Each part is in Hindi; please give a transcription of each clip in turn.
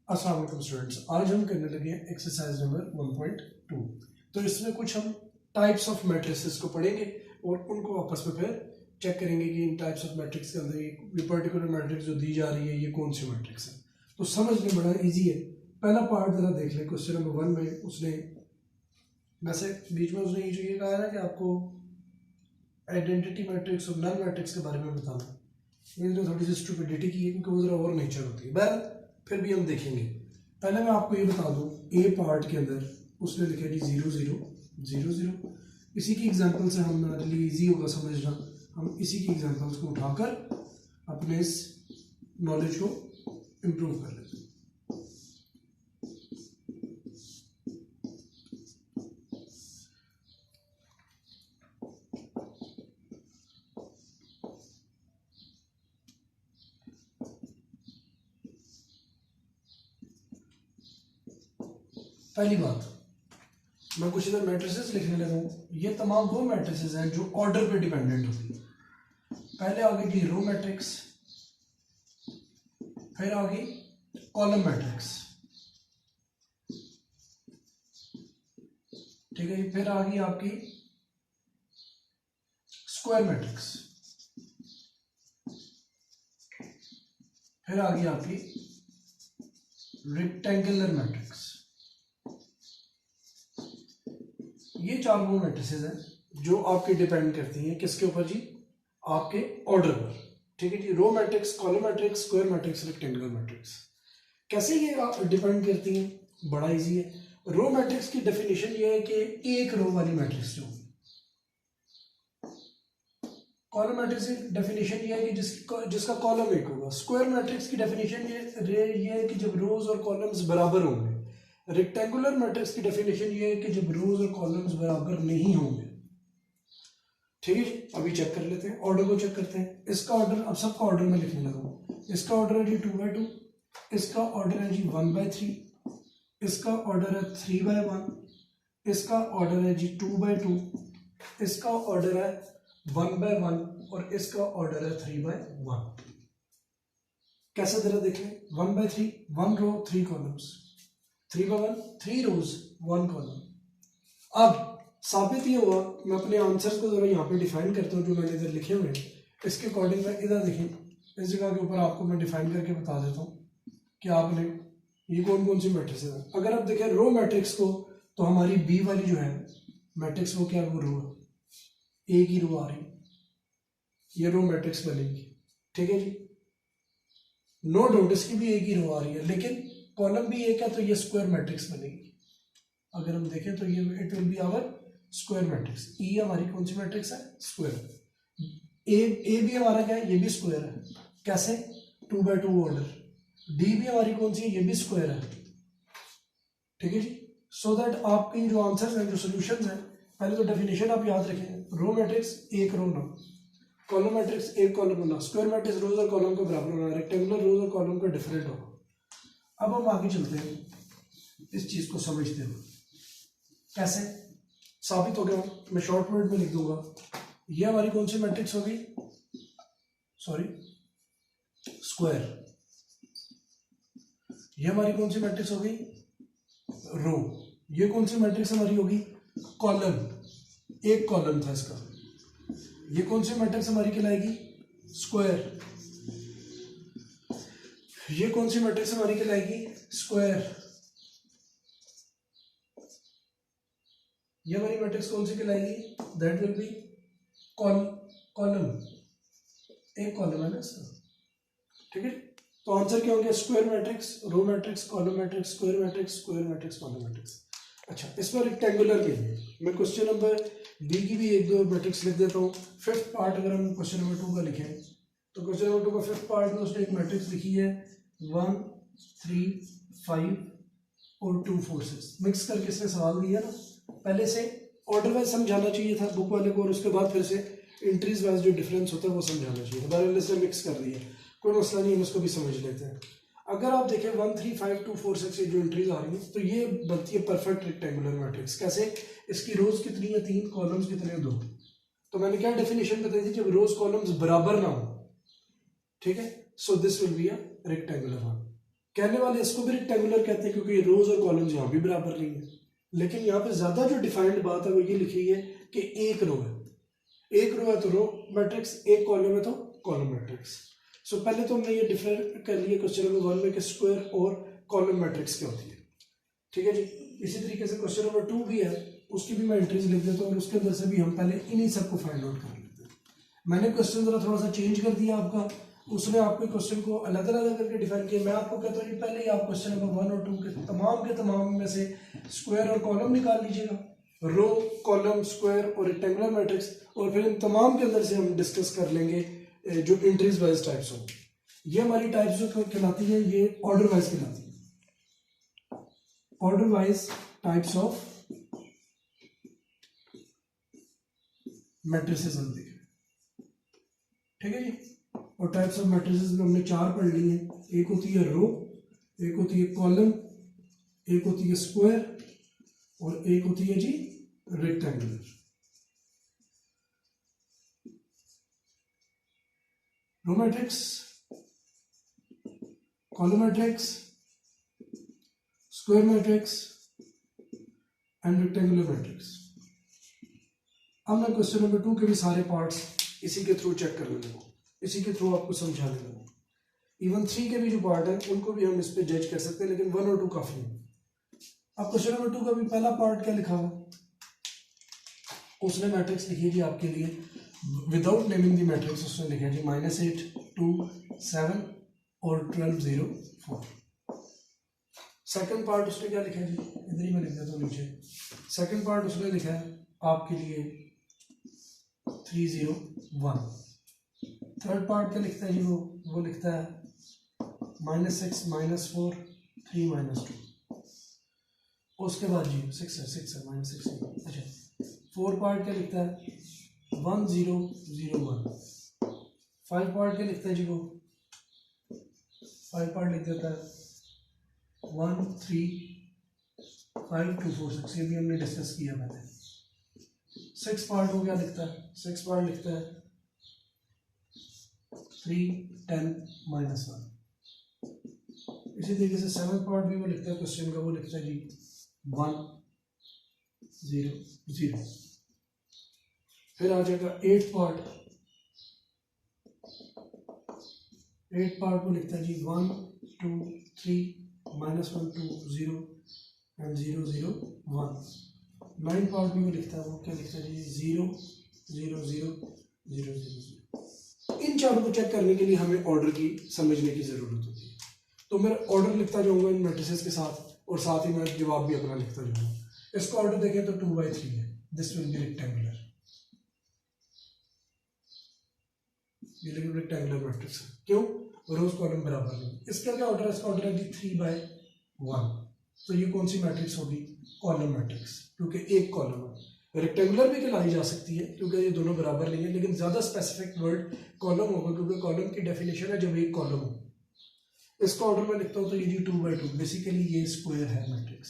अस्सलाम वालेकुम स्टूडेंट्स, आज हम करने लगे हैं एक्सरसाइज नंबर 1.2। तो इसमें कुछ हम टाइप्स ऑफ मैट्रिसेस को पढ़ेंगे और उनको आपस में फिर चेक करेंगे कि इन टाइप्स ऑफ मैट्रिक्स के अंदर ये पर्टिकुलर मैट्रिक्स जो दी जा रही है ये कौन सी मैट्रिक्स है। तो समझने बड़ा इजी है। पहला पार्ट जरा देख लें। क्वेश्चन नंबर 1 में उसने वैसे बीच में उसने ये कहा है ना कि आपको आइडेंटिटी मैट्रिक्स और नल मैट्रिक्स के बारे में बताना। ये तो थोड़ी सी स्टुपिडिटी की है क्योंकि वो जरा और नेचर होती है। बहरहाल फिर भी हम देखेंगे। पहले मैं आपको ये बता दूं, ए पार्ट के अंदर उसने लिखा जी 0 0 0 0। इसी की एग्जांपल से हमारे लिए इजी होगा समझना। हम इसी की एग्जांपल्स को उठाकर अपने इस नॉलेज को इम्प्रूव कर लेते हैं। पहली बात, मैं कुछ इधर मैट्रिसेस लिखने लगा हूँ। ये तमाम वो मैट्रिसेस हैं जो ऑर्डर पे डिपेंडेंट होती है। पहले आ गई रो मैट्रिक्स, फिर आ गई कॉलम मैट्रिक्स, ठीक है। फिर आ गई आपकी स्क्वायर मैट्रिक्स, फिर आ गई आपकी रेक्टेंगुलर मैट्रिक्स। ये चार वो मैट्रिसेस हैं जो आपके डिपेंड करती हैं किसके ऊपर जी? आपके ऑर्डर पर, ठीक है जी। Row matrix, column matrix, square matrix, rectangular matrix. कैसे ये डिपेंड करती हैं? बड़ा इजी है। रो मैट्रिक्स की डेफिनेशन ये है कि एक रो वाली मैट्रिक्स जो होगी। कॉलम मैट्रिक्स की डेफिनेशन ये है कि जिसका कॉलम एक होगा। स्क्वायर मैट्रिक्स की डेफिनेशन ये है कि जब रोज और कॉलम्स बराबर होंगे। रेक्टेंगुलर मैट्रिक्स की डेफिनेशन ये है कि जब रोज और कॉलम्स बराबर नहीं होंगे, ठीक है जी। अभी चेक कर लेते हैं, ऑर्डर को चेक करते हैं। इसका ऑर्डर, अब सबका ऑर्डर में लिखने लगा हूं। इसका ऑर्डर है जी 2/2, इसका ऑर्डर है जी 1/3, इसका ऑर्डर है 3/1, इसका ऑर्डर है जी 2/2, इसका ऑर्डर है 1/1 और इसका ऑर्डर है 3/1। कैसे जरा देख लें। 1/3, 1 रो 3 कॉलम्स, 3/1, 3 रोज 1 कॉलम। अब साबित ये हुआ, मैं अपने आंसर्स को जरा यहाँ पे डिफाइन करता हूँ जो मैंने इधर लिखे हुए हैं। इसके अकॉर्डिंग मैं इधर देखें, इस जगह के ऊपर आपको मैं डिफाइन करके बता देता हूँ कि आपने ये कौन कौन सी मैट्रिक्स है। अगर आप देखें रो मैट्रिक्स को, तो हमारी बी वाली जो है मैट्रिक्स वो क्या वो रो है, एक ही रो आ रही, ये रो मैट्रिक्स बनेगी, ठीक है जी। नो डाउट इसकी भी एक ही रो आ रही है, लेकिन कॉलम भी एक है तो ये स्क्वायर मैट्रिक्स बनेगी। अगर हम देखें तो ये it will be our square matrix. ई हमारी कौन सी मैट्रिक्स है? स्क्वायर। ए भी हमारा क्या है? ये भी स्क्वायर है। कैसे? 2/2 ऑर्डर। डी भी हमारी कौन सी है? ये भी स्क्वायर है, ठीक है जी। सो दैट आपके जो आंसर्स हैं, जो सोल्यूशंस हैं, पहले तो डेफिनेशन आप याद रखें। रो मैट्रिक्स एक रो ना, कॉलम मैट्रिक्स एक कॉलम होना, स्क्वायर मैट्रिक्स रोज और कॉलम का बराबर होना, रेक्टेंगुलर रोज और कॉलम का डिफरेंट होगा। अब हम आगे चलते हैं इस चीज को समझते हुए। कैसे साबित हो गया? मैं शॉर्ट वर्ड में लिख दूंगा। ये हमारी कौन सी मैट्रिक्स होगी? Sorry, square. ये हमारी कौन सी मैट्रिक्स होगी? रो। ये कौन सी मैट्रिक्स हमारी होगी? कॉलम। एक कॉलम था इसका। ये कौन सी मैट्रिक्स हमारी कहलाएगी? स्क्वायर। ये कौन सी मैट्रिक्स हमारी कहलाएगी? स्क्वायर। ये हमारी मैट्रिक्स कौन सी कहलाएगी? That will be column. एक कॉलम है ना इसका, ठीक है। तो आंसर क्या होंगे? Square matrix, row matrix, column matrix, square matrix, square matrix, column matrix. अच्छा, इसमें रेक्टेंगुलर के लिए मैं क्वेश्चन नंबर बी की भी एक दो मैट्रिक्स लिख देता हूँ। फिफ्थ पार्ट अगर हम क्वेश्चन नंबर 2 का लिखें तो क्वेश्चन नंबर 2 का फिफ्थ पार्ट में उसने एक मैट्रिक्स लिखी है 1 3 5 और 2 4 6। मिक्स करके इसने सवाल दिया ना। पहले से ऑर्डर वाइज समझाना चाहिए था बुक वाले को, और उसके बाद फिर से एंट्रीज वाइज जो डिफरेंस होता है वो समझाना चाहिए था। बहरहाल इसने मिक्स कर दिया, कोई मसला नहीं, हम इसको भी समझ लेते हैं। अगर आप देखें 1 3 5 2 4 6 जो एंट्रीज आ रही हैं तो ये बनती है परफेक्ट रेक्टेंगुलर मैट्रिक्स। कैसे? इसकी रोज कितनी है? 3, कॉलम्स कितने हैं? 2। तो मैंने क्या डेफिनेशन बताई थी? जब रोज कॉलम्स बराबर ना हो, ठीक है। So this will be a rectangular one. कहने वाले इसको भी रेक्टेंगुलर कहते हैं क्योंकि रोज और कॉलम्स यहाँ भी बराबर नहीं है। लेकिन यहाँ पे ज्यादा जो डिफाइंड बात है वो ये लिखी है कि एक रो है, एक रो है तो रो मैट्रिक्स, एक कॉलम है तो कॉलम मैट्रिक्स। सो पहले तो हमने ये डिफरेंट कर लिया क्वेश्चन नंबर 1 में कि स्क्वायर और कॉलम मैट्रिक्स क्या होती है। ठीक है जी। इसी तरीके से क्वेश्चन नंबर 2 भी है, उसकी भी मैं एंट्रीज लिख देता हूँ और उसके अंदर से भी हम पहले इन्हीं सबको फाइंड आउट कर लेते हैं। मैंने क्वेश्चन जरा थोड़ा सा चेंज कर दिया आपका, उसने आपके क्वेश्चन को अलग अलग करके डिफाइन किया। मैं आपको कहता हूँ पहले ही आप क्वेश्चन नंबर 1 और 2 के तमाम में से स्क्वायर और कॉलम निकाल लीजिएगा, रो, कॉलम, स्क्वायर और रेक्टेंगुलर मैट्रिक्स, और फिर इन तमाम के अंदर से हम डिस्कस कर लेंगे जो एंट्रीज वाइज टाइप्स होंगे। ये हमारी टाइप्स जो कहलाती है ये ऑर्डर वाइज कहलाती है, order wise types of matrices हम देखें। ठीक है जी। और टाइप्स ऑफ मैट्रिसेस में हमने 4 पढ़ ली हैं। एक होती है रो, एक होती है कॉलम, एक होती है स्क्वायर और एक होती है जी rectangular. Row matrix, column matrix, square matrix and rectangular matrix. अब मैं क्वेश्चन नंबर 2 के भी सारे पार्ट्स इसी के थ्रू चेक करने लगूँ, इसी के थ्रू आपको समझाने लगूँ। इवन 3 के भी जो पार्ट है उनको भी हम इस पे जज कर सकते हैं, लेकिन 1 और 2 काफी है। अब क्वेश्चन नंबर 2 का भी पहला पार्ट क्या लिखा हुआ, उसने मैट्रिक्स लिखी है जी आपके लिए विदाउट नेमिंग दी मैट्रिक्स। उसने लिखा है जी -8, 2, 7 और 12, 0, 4। सेकंड पार्ट उसने क्या लिखा है जी, इधर ही मैं लिख देता हूँ नीचे। सेकंड पार्ट उसने लिखा है आपके लिए 3, 0, 1। थर्ड पार्ट क्या लिखता है जी, वो लिखता है -6, -4, 3, -2। उसके बाद जी 6 है, -6 अच्छा। 4 पार्ट क्या लिखता है 1, 0, 0, 1। 5 पार्ट क्या लिखता है जी, वो 5 पार्ट लिख देता है 1, 3, 5, 2, 4, 6। ये भी हमने डिस्कस किया पहले। 6 पार्ट हो गया लिखता है, 6 पार्ट लिखता है 3, 10, -1। इसी तरीके से 7 पार्ट भी वो लिखता है क्वेश्चन का, वो लिखता है जी 1, 0, 0। फिर आ जाएगा 8 पार्ट। 8 पार्ट को लिखता है जी 1, 2, 3, -1, 2, 0 एंड 0, 0, 1। 9 पार्ट भी वो लिखता है, वो क्या लिखता है जी 0, 0, 0, 0, 0, 0। इन चारों को चेक करने के लिए हमें ऑर्डर की समझने की जरूरत होती है। तो मैं ऑर्डर लिखता जाऊंगा इन मैट्रिसेस के साथ और साथ ही मैं जवाब भी अपना लिखता जाऊंगा। इसका ऑर्डर देखें तो 2/3 है, दिस विल बी रेक्टेंगुलर। ये लेकिन रेक्टेंगुलर मैट्रिक्स है, क्यों, रोज कॉलम बराबर नहीं। इसका क्या ऑर्डर है, इसका ऑर्डर है जी 3/1। तो ये कौन सी मैट्रिक्स होगी, कॉलम मैट्रिक्स, क्योंकि एक कॉलम है। रेक्टेंगुलर भी कहलाई जा सकती है क्योंकि ये दोनों बराबर नहीं है, लेकिन ज्यादा स्पेसिफिक वर्ड कॉलम होगा क्योंकि कॉलम की डेफिनेशन है जब एक कॉलम हो। इसका ऑर्डर मैं लिखता हूँ तो ये जी 2/2, बेसिकली ये स्क्वायर है मैट्रिक्स।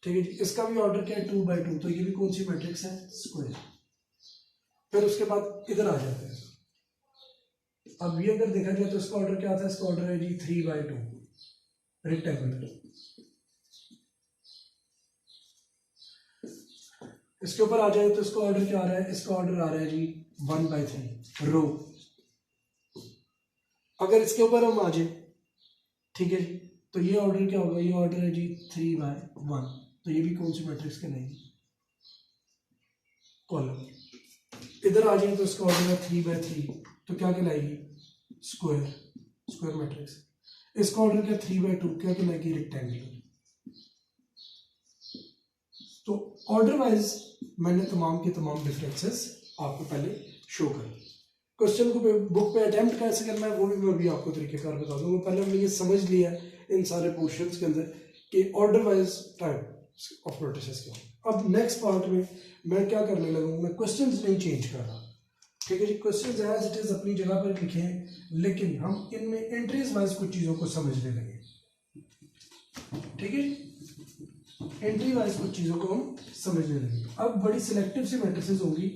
ठीक है जी। इसका भी ऑर्डर क्या है 2/2, तो ये भी कौन सी मैट्रिक्स है, स्क्वायर। फिर उसके बाद इधर आ जाते हैं। अब ये अगर देखा जाए तो इसका ऑर्डर क्या आता है, इसका ऑर्डर है जी 3/2, रेक्टेंगुलर। इसके ऊपर आ जाए तो इसका ऑर्डर क्या आ रहा है, इसका ऑर्डर आ रहा है जी 1/3, रो। अगर इसके ऊपर हम आ जाए, ठीक है जी, तो ये ऑर्डर क्या होगा, ये ऑर्डर है जी 3/1। तो ये भी कौन सी मैट्रिक्स कहलाएगी, कॉलम। इधर आ जाए तो इसका ऑर्डर है 3/3, तो क्या कहलाएगी, स्क्वायर, स्क्वायर मैट्रिक्स। इसका ऑर्डर क्या 3/2, क्या कहलाएगी, रेक्टेंगुलर। तो ऑर्डर वाइज मैंने तमाम के तमाम डिफरेंसेस आपको पहले शो कर। क्वेश्चन को बुक पे अटेम्प्ट कैसे करना है वो भी मैं अभी आपको तरीकेकार बता दूंगा। पहले हमने ये समझ लिया है इन सारे पोर्शंस के अंदर कि order wise type of matrices क्या। अब नेक्स्ट पार्ट में मैं क्या करने लगूंगा, मैं क्वेश्चंस नहीं चेंज कर रहा, ठीक है जी। क्वेश्चंस एज इट इज अपनी जगह पर लिखे हैं, लेकिन हम इनमें एंट्रीज वाइज कुछ चीज़ों को समझने लगे, ठीक है। एंट्री वाइज कुछ चीज़ों को हम समझने लगे। अब बड़ी सिलेक्टिव सी मैट्रिसेस होंगी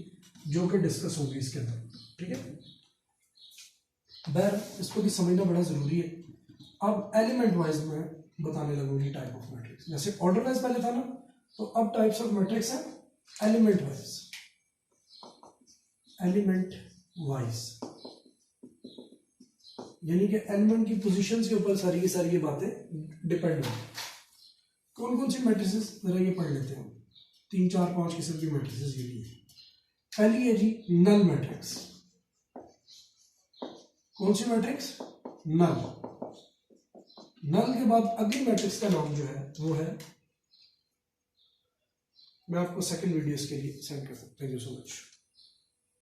जो कि डिस्कस होगी इसके अंदर, ठीक है। बहर इसको भी समझना बड़ा ज़रूरी है। अब एलिमेंट वाइज मैं बताने लगूंगी टाइप ऑफ मैट्रिक्स। जैसे ऑर्डर वाइज पहले था ना, तो अब टाइप्स ऑफ मैट्रिक्स है एलिमेंट वाइज। एलिमेंट वाइज यानी कि एलिमेंट की पोजीशंस के ऊपर सारी ये बातें डिपेंड है। कौन कौन सी मैट्रिसेस जरा ये पढ़ लेते हैं। 3 4 5 किस्म की मैट्रिसेस ये भी है। पहली है जी नल मैट्रिक्स। कौन सी मैट्रिक्स? नल। नल के बाद अगली मैट्रिक्स का नाम जो है वो है, मैं आपको सेकंड वीडियोस के लिए सेंड कर सकता हूं। Thank you so much.